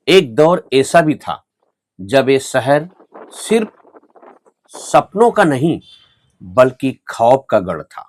एक दौर ऐसा भी था जब ये शहर सिर्फ सपनों का नहीं बल्कि खौफ का गढ़ था।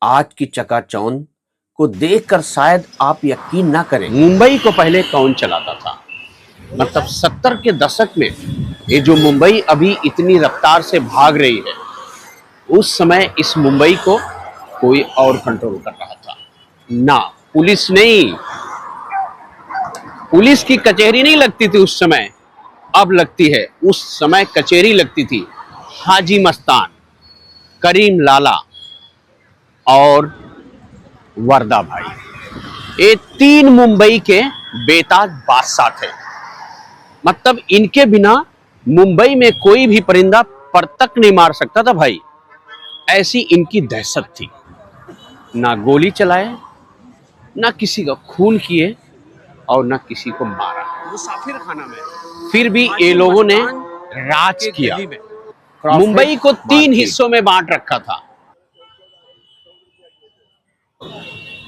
आज की चकाचौंध को देखकर शायद आप यकीन ना करें, मुंबई को पहले कौन चलाता था। मतलब 70 के दशक में ये जो मुंबई अभी इतनी रफ्तार से भाग रही है, उस समय इस मुंबई को कोई और कंट्रोल कर रहा था। ना पुलिस नहीं, पुलिस की कचहरी नहीं लगती थी उस समय, अब लगती है। उस समय कचहरी लगती थी हाजी मस्तान, करीम लाला और वर्दा भाई। ये तीन मुंबई के बेताज बादशाह थे। मतलब इनके बिना मुंबई में कोई भी परिंदा पर तक नहीं मार सकता था भाई, ऐसी इनकी दहशत थी। ना गोली चलाए, ना किसी का खून किए और ना किसी को मारा। मुसाफिर खाना में फिर भी ये लोगों ने राज किया। मुंबई को 3 हिस्सों में बांट रखा था।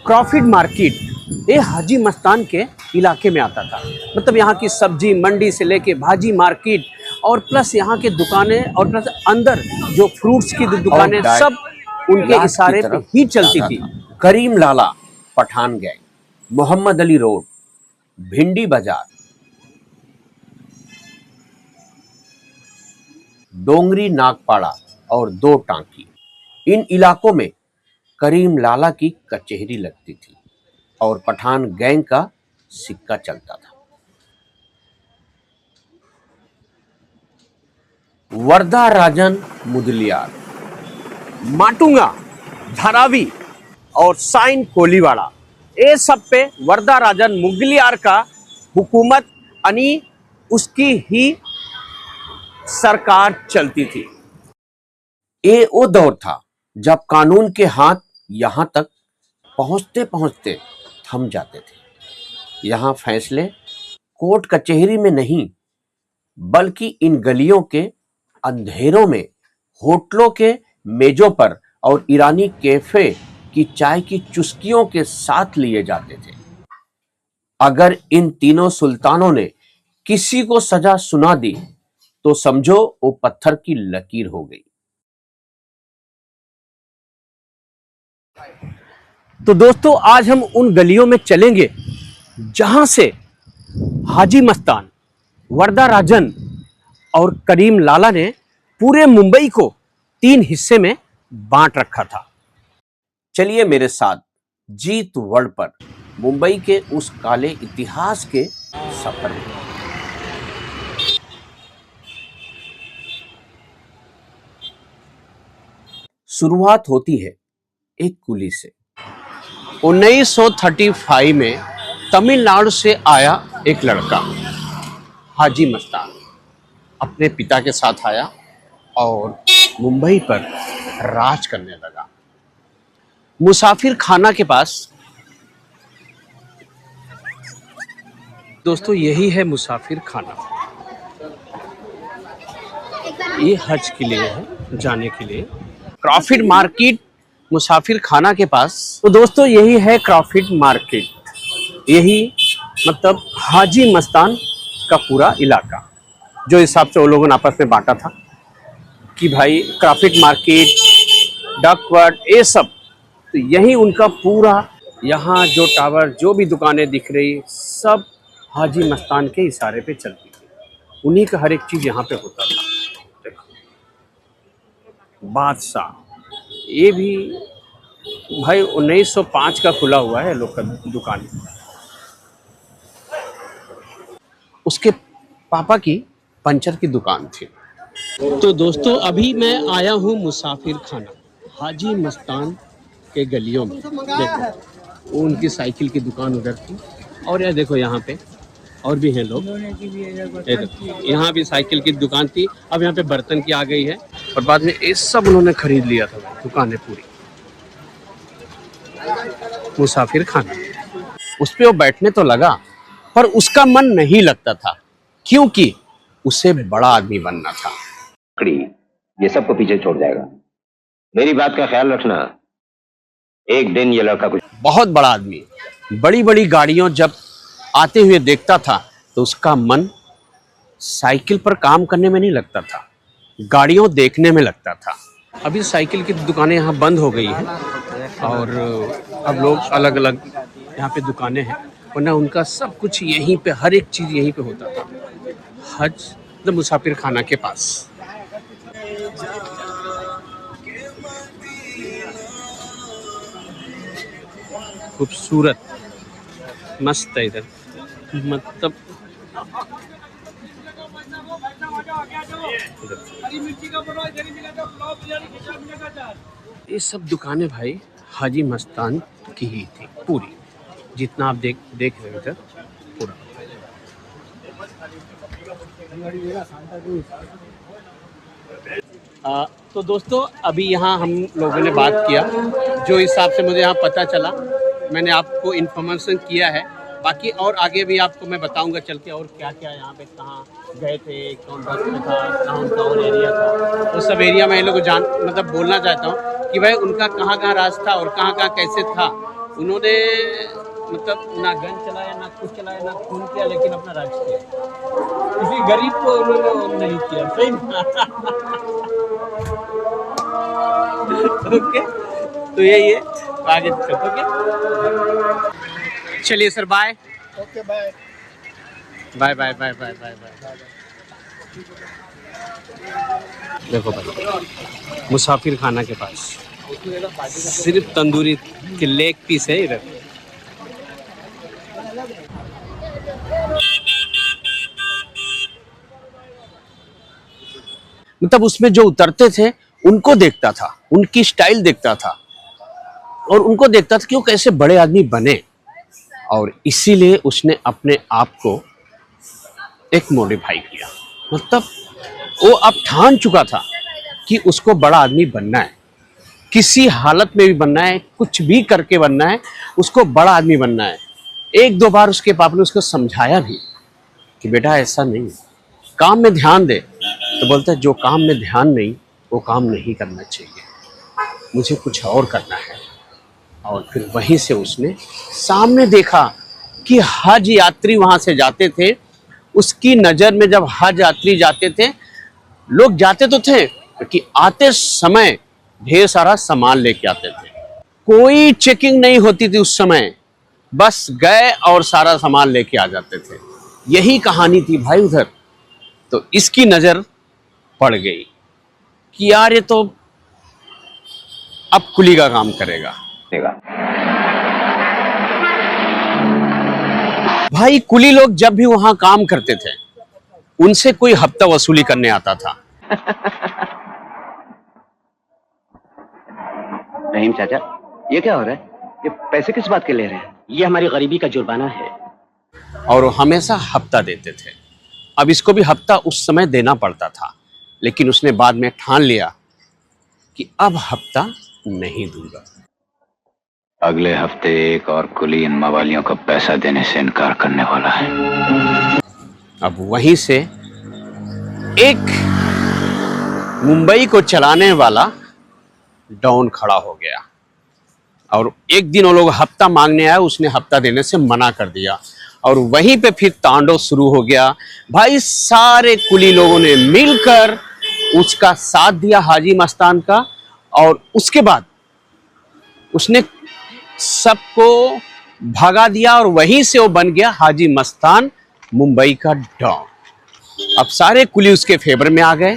क्रॉफिड मार्केट ये हाजी मस्तान के इलाके में आता था। मतलब यहाँ की सब्जी मंडी से लेके भाजी मार्केट और प्लस यहाँ के दुकानें और प्लस अंदर जो फ्रूट्स की दुकानें सब उनके इशारे पे ही चलती थी। करीम लाला पठान गैंग, मोहम्मद अली रोड, भिंडी बाजार, डोंगरी नागपाड़ा और दो टांकी, इन इलाकों में करीम लाला की कचहरी लगती थी और पठान गैंग का सिक्का चलता था। वर्दा राजन मुदलियार, माटुंगा, धारावी और साइन कोलीवाड़ा, ये सब पे वर्दा राजन मुगलियार का हुकूमत यानी उसकी ही सरकार चलती थी। ये वो दौर था जब कानून के हाथ यहां तक पहुंचते पहुंचते थम जाते थे। यहां फैसले कोर्ट कचहरी में नहीं बल्कि इन गलियों के अंधेरों में, होटलों के मेजों पर और ईरानी कैफे की चाय की चुस्कियों के साथ लिए जाते थे। अगर इन तीनों सुल्तानों ने किसी को सजा सुना दी तो समझो वो पत्थर की लकीर हो गई। तो दोस्तों आज हम उन गलियों में चलेंगे जहां से हाजी मस्तान, वर्दा राजन और करीम लाला ने पूरे मुंबई को 3 हिस्से में बांट रखा था। चलिए मेरे साथ जीत वर्ल्ड पर मुंबई के उस काले इतिहास के सफर में। शुरुआत होती है एक कुली से। 1935 में तमिलनाडु से आया एक लड़का हाजी मस्तान अपने पिता के साथ आया और मुंबई पर राज करने लगा। मुसाफिर खाना के पास, दोस्तों यही है मुसाफिर खाना। ये हज के लिए है, जाने के लिए। क्रॉफिड मार्केट मुसाफिर खाना के पास। तो दोस्तों यही है क्रॉफिड मार्केट, यही मतलब हाजी मस्तान का पूरा इलाका, जो हिसाब से वो लोगों ने आपस में बांटा था कि भाई क्रॉफिड मार्केट, डकवर्थ, ये सब। तो यही उनका पूरा, यहाँ जो टावर, जो भी दुकानें दिख रही, सब हाजी मस्तान के इशारे पे चलती थी। उन्हीं का हर एक चीज यहाँ पे होता था। बादशाह, ये भी भाई 1905 का खुला हुआ है लोग का दुकान। उसके पापा की पंचर की दुकान थी। तो दोस्तों अभी मैं आया हूँ मुसाफिर खाना, हाजी मस्तान के गलियों में। देखो वो उनकी साइकिल की दुकान उधर थी और यह देखो यहाँ पे और भी हैं लोग। यहाँ भी साइकिल की दुकान थी, अब यहाँ पे बर्तन की आ गई है और बाद में ये सब उन्होंने खरीद लिया था दुकानें पूरी। मुसाफिर खाना, उस पे वो बैठने तो लगा पर उसका मन नहीं लगता था, क्योंकि उसे बड़ा आदमी बनना था। ये सबको पीछे छोड़ जाएगा, मेरी बात का ख्याल रखना। एक दिन ये लड़का कुछ बहुत बड़ा आदमी, बड़ी बड़ी गाड़ियों जब आते हुए देखता था तो उसका मन साइकिल पर काम करने में नहीं लगता था, गाड़ियों देखने में लगता था। अभी साइकिल की दुकानें यहाँ बंद हो गई हैं और अब लोग अलग अलग यहाँ पे दुकानें हैं, वरना उनका सब कुछ यहीं पे, हर एक चीज़ यहीं पे होता था, हज द मुसाफिर खाना के पास। खूबसूरत मस्त है इधर, मतलब ये सब दुकानें भाई हाजी मस्तान की ही थी पूरी, जितना आप देख रहे हो इधर पूरा। तो दोस्तों अभी यहाँ हम लोगों ने बात किया, जो हिसाब से मुझे यहाँ पता चला मैंने आपको इन्फॉर्मेशन किया है। बाकी और आगे भी आपको मैं बताऊंगा चल के और क्या क्या यहाँ पे कहाँ गए थे, कौन बस में था, कौन कौन एरिया था, वो सब एरिया मैं इन लोगों को मतलब बोलना चाहता हूँ कि भाई उनका कहाँ कहाँ राज था और कहाँ कहाँ कैसे था। उन्होंने मतलब ना गन चलाया, ना कुछ चलाया, ना खून किया, लेकिन अपना राज किया। किसी गरीब को उन्होंने नहीं किया, सही ना? ओके, तो यही है, आगे चलते। चलिए sir, bye. Okay, bye bye bye bye bye bye bye. देखो भाई मुसाफिर खाना के पास सिर्फ तंदूरी के लेग पीस है इधर। मतलब उसमें जो उतरते थे उनको देखता था, उनकी स्टाइल देखता था और उनको देखता था कि वो कैसे बड़े आदमी बने, और इसीलिए उसने अपने आप को एक मॉडिफाई किया। मतलब वो अब ठान चुका था कि उसको बड़ा आदमी बनना है, किसी हालत में भी बनना है, कुछ भी करके बनना है, उसको बड़ा आदमी बनना है। एक दो बार उसके पापा ने उसको समझाया भी कि बेटा ऐसा नहीं, काम में ध्यान दे। तो बोलता है जो काम में ध्यान नहीं वो काम नहीं करना चाहिए, मुझे कुछ और करना है। और फिर वहीं से उसने सामने देखा कि हज यात्री वहाँ से जाते थे, उसकी नज़र में जब हज यात्री जाते थे, लोग जाते तो थे कि आते समय ढेर सारा सामान लेके आते थे, कोई चेकिंग नहीं होती थी उस समय, बस गए और सारा सामान लेके आ जाते थे। यही कहानी थी भाई उधर। तो इसकी नज़र पड़ गई कि यार ये तो अब कुली का काम करेगा। भाई कुली लोग जब भी वहां काम करते थे उनसे कोई हफ्ता वसूली करने आता था। रहीम चाचा, ये क्या हो रहा है? ये पैसे किस बात के ले रहे हैं? ये हमारी गरीबी का जुर्माना है। और वो हमेशा हफ्ता देते थे। अब इसको भी हफ्ता उस समय देना पड़ता था, लेकिन उसने बाद में ठान लिया कि अब हफ्ता नहीं दूंगा। अगले हफ्ते एक और कुली इन मवालियों को पैसा देने से इनकार करने वाला है। अब वहीं से एक मुंबई को चलाने वाला डॉन खड़ा हो गया और एक दिन वो लोग हफ्ता मांगने आए, उसने हफ्ता देने से मना कर दिया और वहीं पे फिर तांडव शुरू हो गया। भाई सारे कुली लोगों ने मिलकर उसका साथ दिया हाजी मस्तान का, और उसके बाद उसने सबको भगा दिया और वहीं से वो बन गया हाजी मस्तान, मुंबई का डॉन। अब सारे कुली उसके फेवर में आ गए,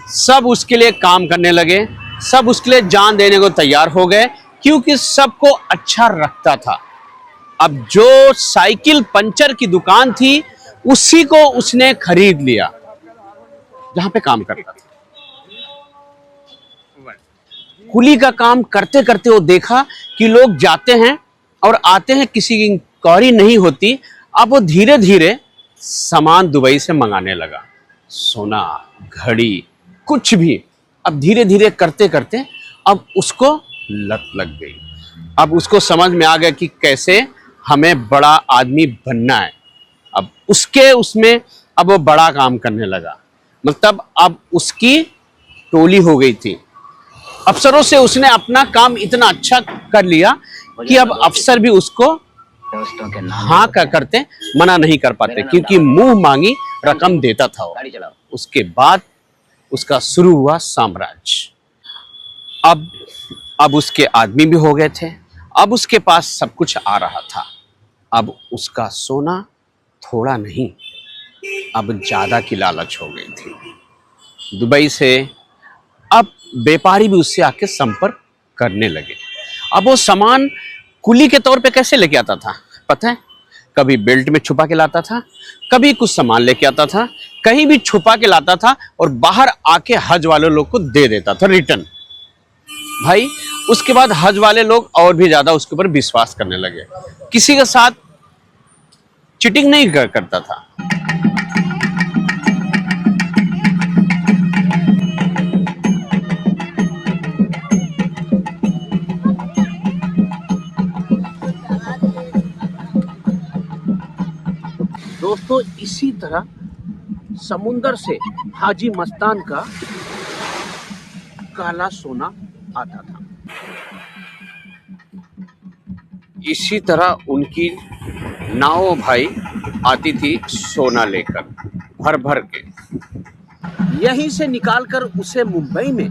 सब उसके लिए काम करने लगे, सब उसके लिए जान देने को तैयार हो गए, क्योंकि सबको अच्छा रखता था। अब जो साइकिल पंचर की दुकान थी उसी को उसने खरीद लिया जहां पे काम करता था। कुली का काम करते करते वो देखा कि लोग जाते हैं और आते हैं, किसी की इंक्वायरी नहीं होती। अब वो धीरे धीरे सामान दुबई से मंगाने लगा, सोना, घड़ी, कुछ भी। अब धीरे धीरे करते करते अब उसको लत लग गई। अब उसको समझ में आ गया कि कैसे हमें बड़ा आदमी बनना है। अब उसमें अब वो बड़ा काम करने लगा, मतलब अब उसकी टोली हो गई थी। अफसरों से उसने अपना काम इतना अच्छा कर लिया कि अब अफसर भी उसको दोस्तों के नाम हाँ क्या करते, मना नहीं कर पाते, क्योंकि मुंह मांगी रकम देता था वो। गाड़ी चलाओ। उसके बाद उसका शुरू हुआ साम्राज्य। अब उसके आदमी भी हो गए थे, अब उसके पास सब कुछ आ रहा था। अब उसका सोना थोड़ा नहीं, अब ज्यादा की लालच हो गई थी। दुबई से अब व्यापारी भी उससे आके संपर्क करने लगे। अब वो सामान कुली के तौर पे कैसे लेके आता था पता है? कभी बेल्ट में छुपा के लाता था, कभी कुछ सामान लेके आता था, कहीं भी छुपा के लाता था और बाहर आके हज वाले लोग को दे देता था रिटर्न। भाई उसके बाद हज वाले लोग और भी ज्यादा उसके ऊपर विश्वास करने लगे। किसी के साथ चीटिंग नहीं करता था। दोस्तों इसी तरह समुंदर से हाजी मस्तान का काला सोना आता था। इसी तरह उनकी नाव भाई आती थी सोना लेकर भर भर के, यहीं से निकालकर उसे मुंबई में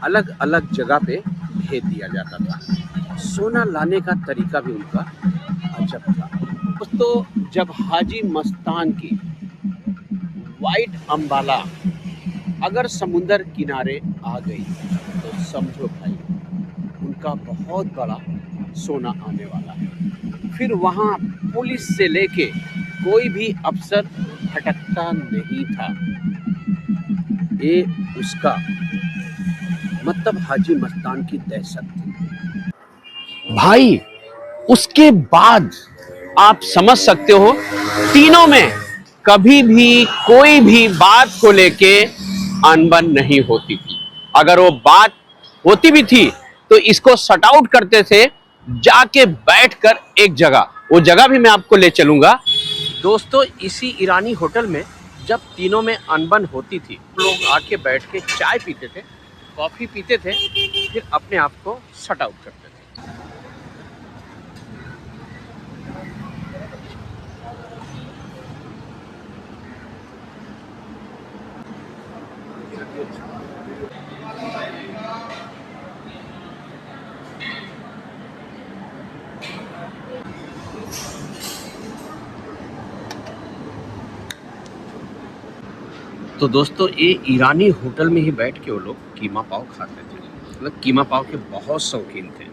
अलग अलग जगह पे भेज दिया जाता था। सोना लाने का तरीका भी उनका अजब था। दोस्तों जब हाजी मस्तान की वाइट अम्बाला अगर समुंदर किनारे आ गई तो समझो भाई उनका बहुत बड़ा सोना आने वाला है। फिर वहाँ पुलिस से लेके कोई भी अफसर भटकता नहीं था। ये उसका मतलब हाजी मस्तान की दहशत थी भाई। उसके बाद आप समझ सकते हो तीनों में कभी भी कोई भी बात को लेके अनबन नहीं होती थी। अगर वो बात होती भी थी तो इसको सट आउट करते थे जाके बैठकर एक जगह, वो जगह भी मैं आपको ले चलूंगा। दोस्तों इसी ईरानी होटल में जब तीनों में अनबन होती थी लोग आके बैठ के चाय पीते थे, कॉफी पीते थे, फिर अपने आप को सट आउट करते थे। तो दोस्तों ये ईरानी होटल में ही बैठ के वो लोग कीमा पाव खाते थे। मतलब कीमा पाव के बहुत शौकीन थे।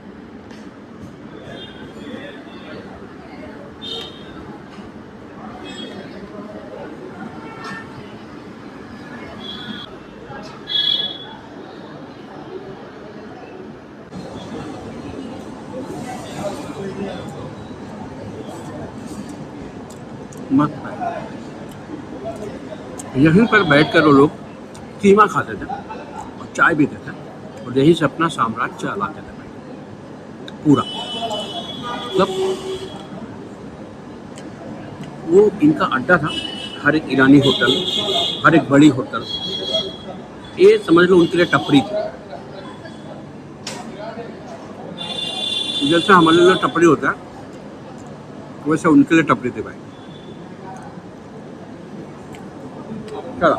मत यहीं पर बैठकर वो लोग कीमा खाते थे और चाय पीते थे और यहीं से अपना साम्राज्य चलाते थे पूरा। मतलब वो इनका अड्डा था, हर एक ईरानी होटल, हर एक बड़ी होटल, ये समझ लो उनके लिए टपरी थी। जैसे हमारे लिए टपरी होता है वैसे उनके लिए टपरी थी भाई। चला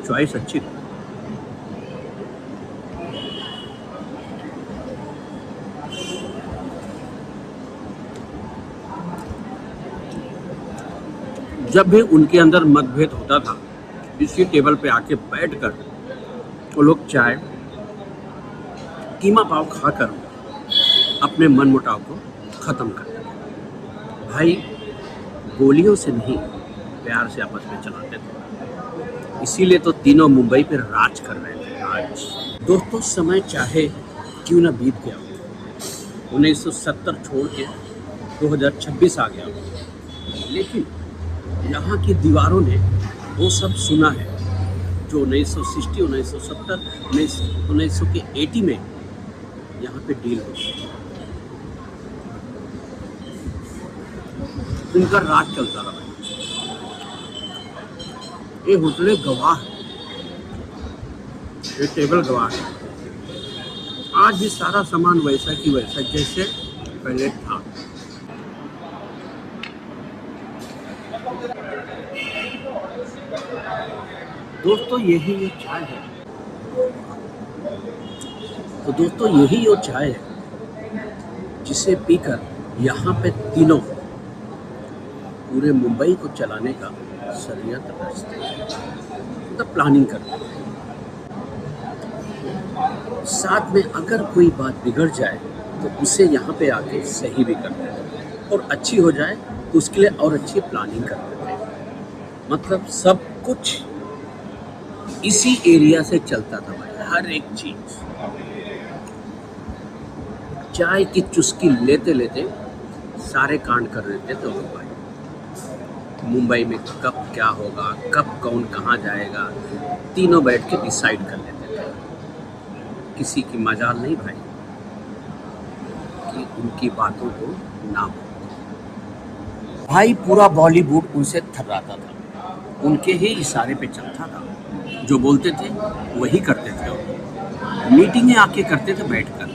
चॉइस अच्छी थी। जब भी उनके अंदर मतभेद होता था इसी टेबल पे आके बैठकर वो लोग चाय कीमा पाव खाकर अपने मन मुटाव को खत्म करते थे। भाई गोलियों से नहीं प्यार से आपस में चलाते थे। इसीलिए तो तीनों मुंबई पे राज कर रहे थे आज। दोस्तों समय चाहे क्यों ना बीत गया, 1970 छोड़ के 2026 आ गया, लेकिन यहाँ की दीवारों ने वो सब सुना है जो 1960, 1970, 1980 में यहाँ पे डील हुई। उनका राज चलता रहा। ये होटलें गवाह है, ये टेबल गवाह है। आज भी सारा सामान वैसा की वैसा जैसे पहले था। दोस्तों यही वो चाय है। तो दोस्तों यही वो चाय है जिसे पीकर यहाँ पे तीनों पूरे मुंबई को चलाने का षड्यंत्र रचते हैं, मतलब प्लानिंग करते हैं। साथ में अगर कोई बात बिगड़ जाए तो उसे यहाँ पे आके सही भी करते हैं, और अच्छी हो जाए तो उसके लिए और अच्छी प्लानिंग करते हैं। मतलब सब कुछ इसी एरिया से चलता था भाई, हर एक चीज। चाय की चुस्की लेते लेते सारे कांड कर देते थे वो भाई। मुंबई में कब क्या होगा, कब कौन कहाँ जाएगा, तीनों बैठ के डिसाइड कर लेते थे। किसी की मजाल नहीं भाई कि उनकी बातों को ना बोलो भाई। पूरा बॉलीवुड उनसे थर्राता था, उनके ही इशारे पे चलता था। जो बोलते थे वही करते थे वो। मीटिंगें आके करते थे बैठकर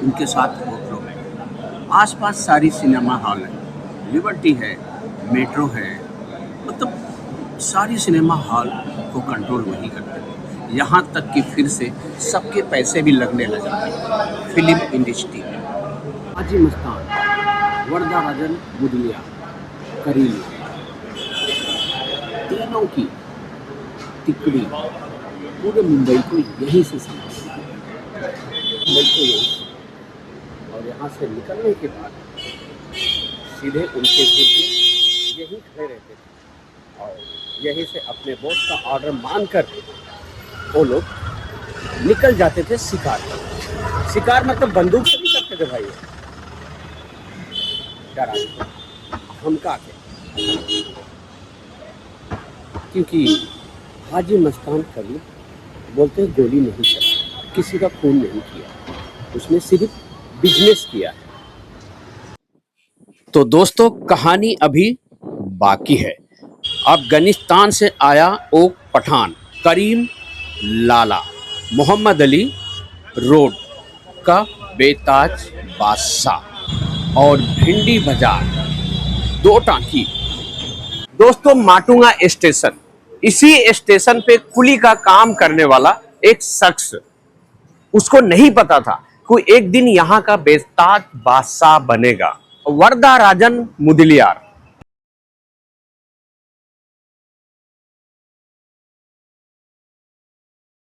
उनके साथ होटलों में। आसपास सारी सिनेमा हॉल है, लिबर्टी है, मेट्रो है, मतलब सारी सिनेमा हॉल को कंट्रोल वही करते थे। यहाँ तक कि फिर से सबके पैसे भी लगने लगे थे फिल्म इंडस्ट्री में। हाजी मस्तान, वर्दा राजन मुदलियार, करीम, तीनों की तिकड़ी पूरे मुंबई को यहीं से संभालती है। मुंबई को यहीं, और यहाँ से निकलने के बाद सीधे उनके गुर्जे यहीं खड़े रहते थे और यहीं से अपने बॉस का ऑर्डर मानकर वो लोग निकल जाते थे शिकार पर। शिकार मतलब बंदूक से नहीं करते थे भाई, डरा धमका के। क्योंकि हाजी मस्तान कभी बोलते हैं गोली नहीं चलाई, किसी का खून नहीं किया, उसने सिर्फ बिजनेस किया है। तो दोस्तों कहानी अभी बाकी है। अफगानिस्तान से आया वो पठान करीम लाला मोहम्मद अली रोड का बेताज बादशाह और भिंडी बाजार दो टांकी। दोस्तों माटुंगा स्टेशन, इसी स्टेशन पे कुली का काम करने वाला एक शख्स, उसको नहीं पता था कि एक दिन यहाँ का बेताज बादशाह बनेगा। वर्दा राजन मुदलियार